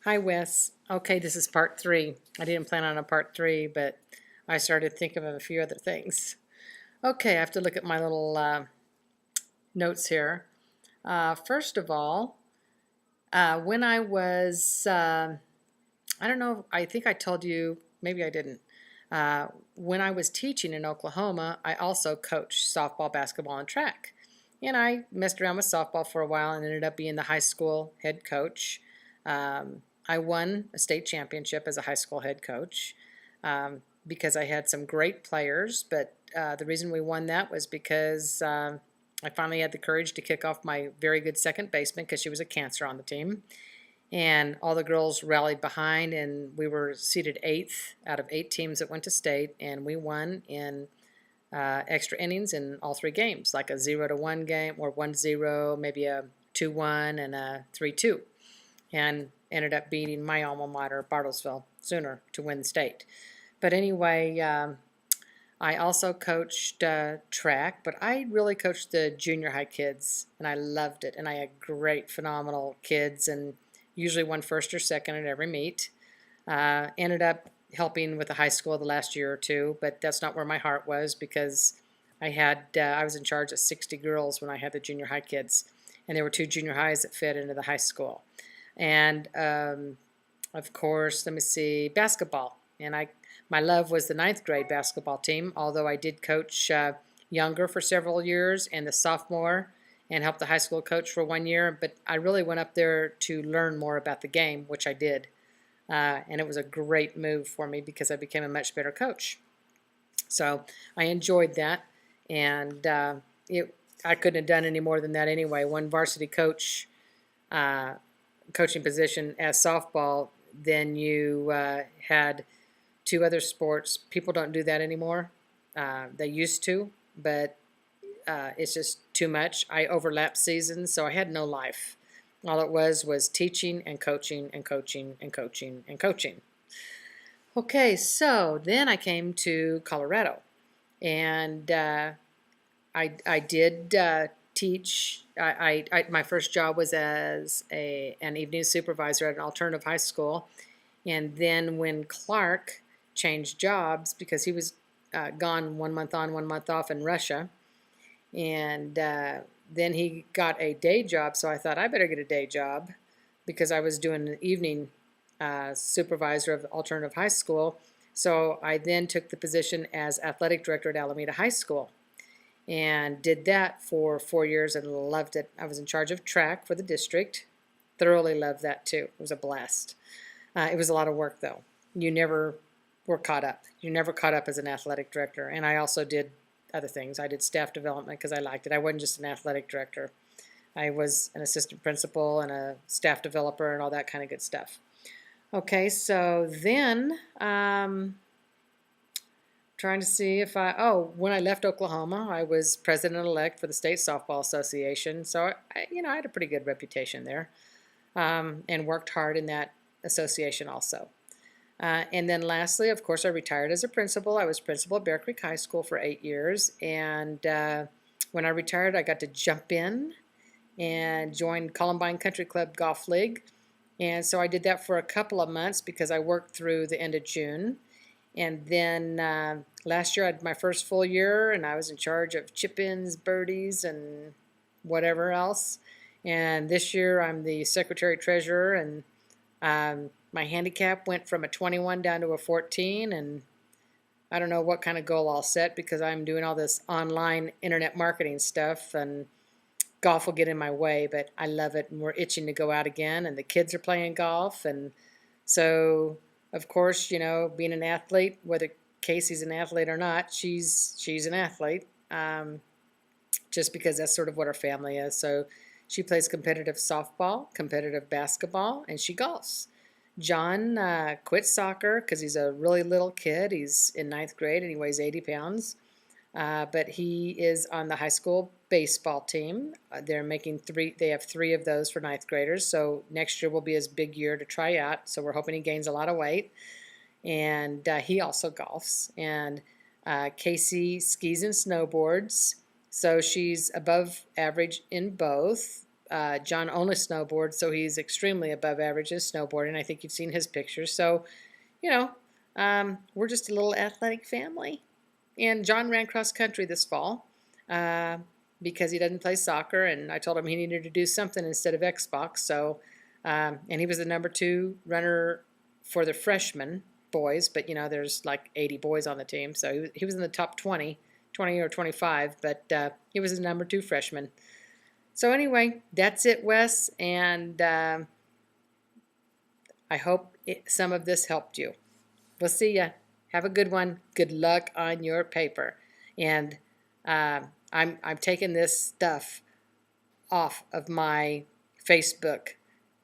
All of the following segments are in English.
Hi, Wes. Okay, this is part three. I didn't plan on a part three, but I started thinking of a few other things. Okay, I have to look at my little notes here. First of all, when I was, I don't know, I think I told you, maybe I didn't. When I was teaching in Oklahoma, I also coached softball, basketball, and track. And I messed around with softball for a while and ended up being the high school head coach. I won a state championship as a high school head coach because I had some great players. But the reason we won that was because I finally had the courage to kick off my very good second baseman because she was a cancer on the team. And all the girls rallied behind, and we were seated eighth out of 8 teams that went to state, and we won in extra innings in all 3 games, like a 0-1 game, or 1-0, maybe a 2-1, and a 3-2, and ended up beating my alma mater, Bartlesville, Sooner, to win the state. But anyway, I also coached track, but I really coached the junior high kids, and I loved it. And I had great, phenomenal kids, and usually won first or second at every meet. Ended up helping with the high school the last year or two, but that's not where my heart was because I was in charge of 60 girls when I had the junior high kids, and there were 2 junior highs that fed into the high school. And of course, let me see, basketball. And my love was the 9th grade basketball team, although I did coach younger for several years and the sophomore and helped the high school coach for 1 year. But I really went up there to learn more about the game, which I did. And it was a great move for me because I became a much better coach. So I enjoyed that. And I couldn't have done any more than that anyway. One varsity coach coaching position as softball, then you had 2 other sports. People don't do that anymore. They used to, but it's just too much. I overlapped seasons, so I had no life. All it was teaching and coaching and coaching and coaching and coaching. Okay, so then I came to Colorado, and I did teach. My first job was as an evening supervisor at an alternative high school, and then when Clark changed jobs because he was gone 1 month on, 1 month off in Russia, and then he got a day job. So I thought I better get a day job because I was doing an evening supervisor of the alternative high school. So I then took the position as athletic director at Alameda High School and did that for 4 years and loved it. I was in charge of track for the district. Thoroughly loved that too. It was a blast. It was a lot of work though. You never were caught up. You never caught up as an athletic director. And I also did other things. I did staff development because I liked it. I wasn't just an athletic director. I was an assistant principal and a staff developer and all that kind of good stuff. Okay, so then trying to see if when I left Oklahoma, I was president-elect for the State Softball Association. So, I had a pretty good reputation there and worked hard in that association also. And then lastly, of course, I retired as a principal. I was principal at Bear Creek High School for 8 years. And when I retired, I got to jump in and join Columbine Country Club Golf League. And so I did that for a couple of months because I worked through the end of June. And then last year I had my first full year, and I was in charge of chip-ins, birdies, and whatever else. And this year I'm the secretary-treasurer, and my handicap went from a 21 down to a 14, and I don't know what kind of goal I'll set because I'm doing all this online internet marketing stuff, and golf will get in my way, but I love it, and we're itching to go out again, and the kids are playing golf, and so, of course, being an athlete, whether Casey's an athlete or not, she's an athlete, just because that's sort of what our family is. So she plays competitive softball, competitive basketball, and she golfs. John quit soccer because he's a really little kid. He's in 9th grade and he weighs 80 pounds. But he is on the high school baseball team. They have 3 of those for 9th graders. So next year will be his big year to try out. So we're hoping he gains a lot of weight. And he also golfs. And Casey skis and snowboards. So she's above average in both. John only snowboards, so he's extremely above average in snowboarding. I think you've seen his pictures. So, you know, we're just a little athletic family. And John ran cross country this fall because he doesn't play soccer, and I told him he needed to do something instead of Xbox. So, and he was the #2 runner for the freshmen boys, but there's like 80 boys on the team, so he was in the top 20 or 25, but he was the #2 freshman. So anyway, that's it, Wes, and I hope some of this helped you. We'll see ya. Have a good one. Good luck on your paper. And I'm taking this stuff off of my Facebook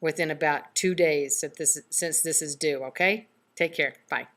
within about 2 days since this is due, okay? Take care. Bye.